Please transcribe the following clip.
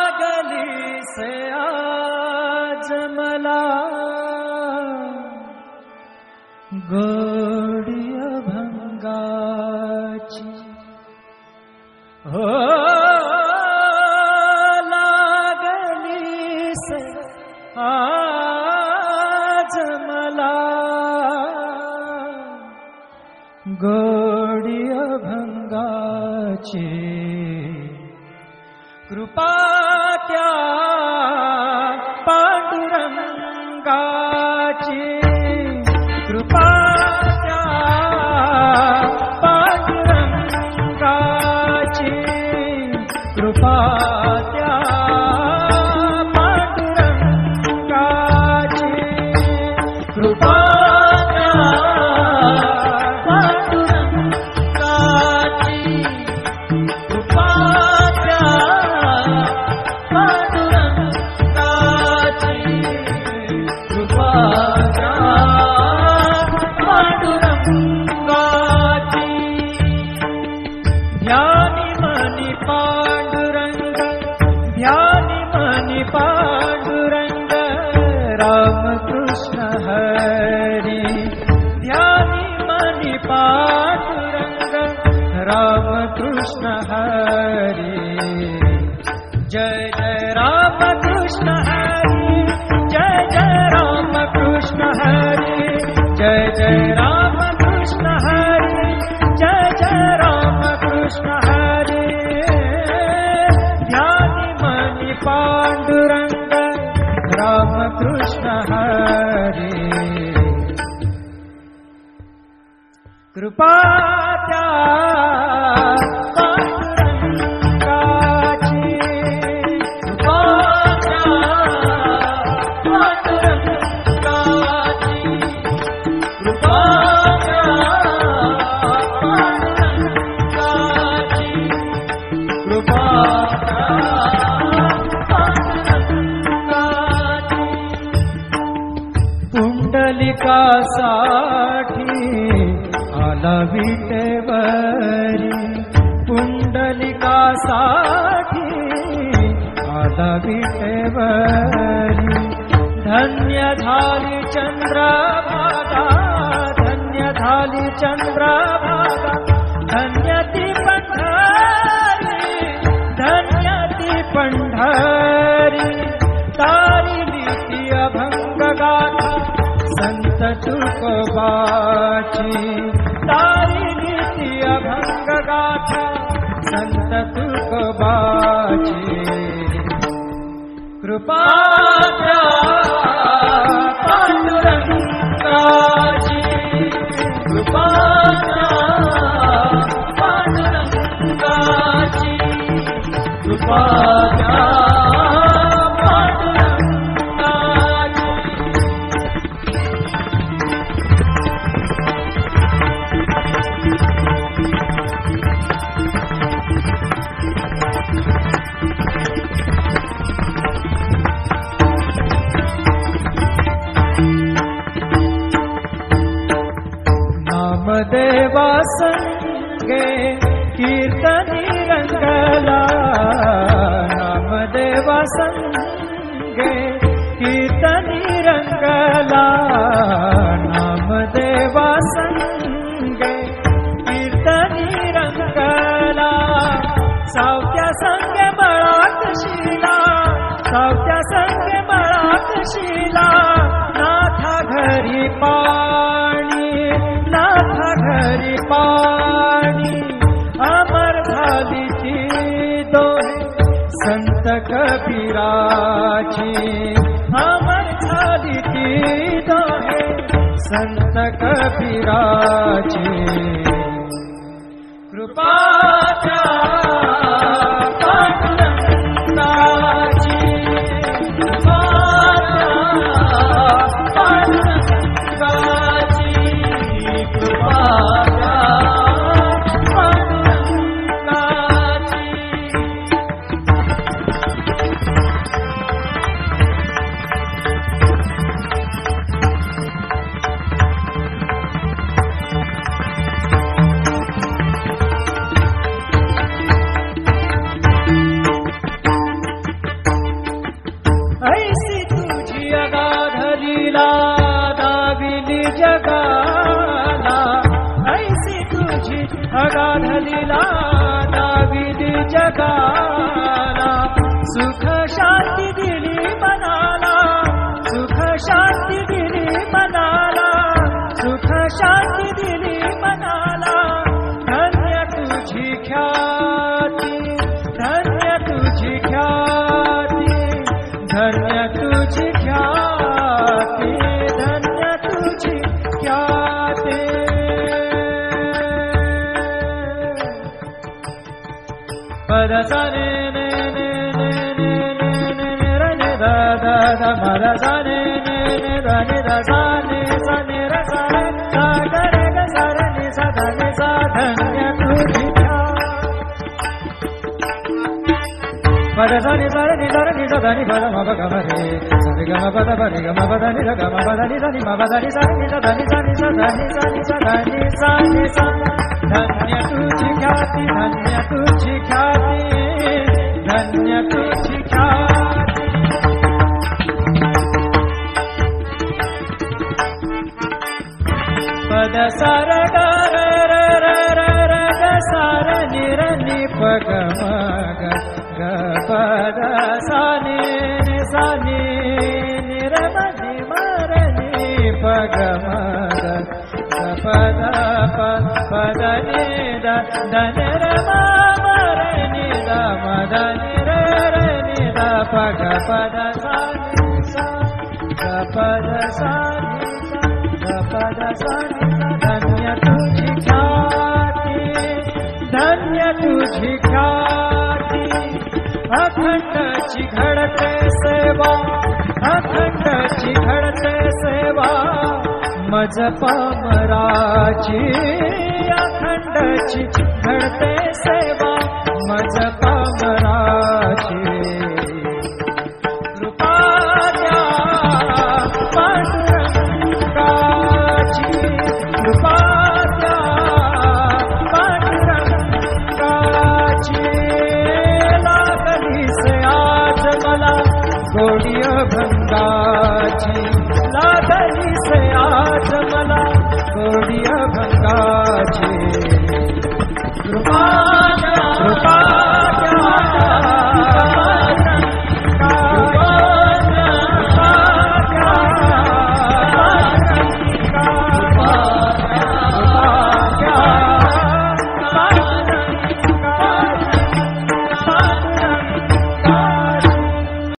लागली से आज मला गोडी अभंगाची हो लागली से आज मला गोडी अभंगाची कृपा त्या पांडुरंगाची कृपा त्या पांडुरंगाची कृपा त्या पांडुरंगाची कृपा त्या पांडुरंगाची कृपा ध्यानी मनी पांडुरंग ध्यानी मनी पांडुरंग रामकृष्ण हरी ध्यानी मनी पांडुरंग रामकृष्ण हरी जय जय रामकृष्ण हरी जय जय रामकृष्ण हरी जय जय रामकृष्ण हरी जय जय रामकृष्ण हरी ध्यानी मनी पांडुरंग रामकृष्ण हरी कृपा त्या पांडुरंगाची कृपा त्या पांडुरंगाची कृपा त्या पांडुरंगाची कृपा त्या पांडुरंगाची पुंडलिकासाठी आला विटेवरी पुंडलिकासाठी आला विटेवरी धन्य झाली चंद्रभागा धन्य झाली चंद्रभागा धन्य ती पंढरी धन्य ती पंढरी तारिली ती अभंग गाथा संत तुकोबाची तारिली ती अभंग गाथा संत तुकोबाची कृपा त्या पांडुरंगाची कृपा त्या पांडुरंगाची कृपा त्या नामदेवा संगे कीर्तनी रंगला नामदेवा संगे कीर्तनी रंगला नामदेवा संगे कीर्तनी रंगला सावत्या संगे मळात शिला सावत्या संगे मळात शिला नाथा घरी पाणी नाथा घरी पाणी अमर झाली ती दोहे संत कबीराची अमर झाली ती दोहे संत कबीराची कृपा त्या पांडुरंगाची कृपा ऐसी तुझी अगाध लीला दाविली जगाला, ऐसी तुझी अगाध लीला दाविली जगाला. सुख शांती दिली मनाला, सुख शांती दिली मनाला, सुख शांती दिली मनाला. धन्य तुझी ख्याती, धन्य तुझी ख्याती, धन्य तुझी ख्याती, धन्य तुझी ख्याती. पद सा ने ने ने ने ने ने ने ने र ने दा दा दा म र सा ने ने ने द ने दा सा ने र सा रे सा ग रे ग सा र ने सा ध ने सा. धन्य तुझी पद सा नि सा रे नि सा रे नि सा ध नि प द म प ग म रे सा रे ग म प द प रे ग म प द नि ध ग म प द नि ध नि म प द नि सा नि सा ध नि सा नि सा ध नि सा नि सा ध नि सा नि सा. धन्य तुझी ख्याती, धन्य तुझी ख्याती, धन्य तुझी ख्याती. पद सा र ग र र र र र ग सा र नि र नि प ग म ग ग प द सा नि नि सा नि नि र म नि म र नि प ग म ग ग प द प प द नि द द नि र म म र नि द म द नि र र नि द प ग प द सा नि सा ग प द सा नि सा ग प द सा नि सा. धन्य तुझी ख्याती, धन्य तुझी ख्याती. अखंडची घडते सेवा, अखंडची घडते सेवा मज पामराची. अखंडची घडते सेवा मज पामराची. कृपा द्या पांडुरंगाची, कृपा द्या पांडुरंगाची. लागली से आज मला गोडी अभंगाची, लागली से आज मला गोडी अभंगाची.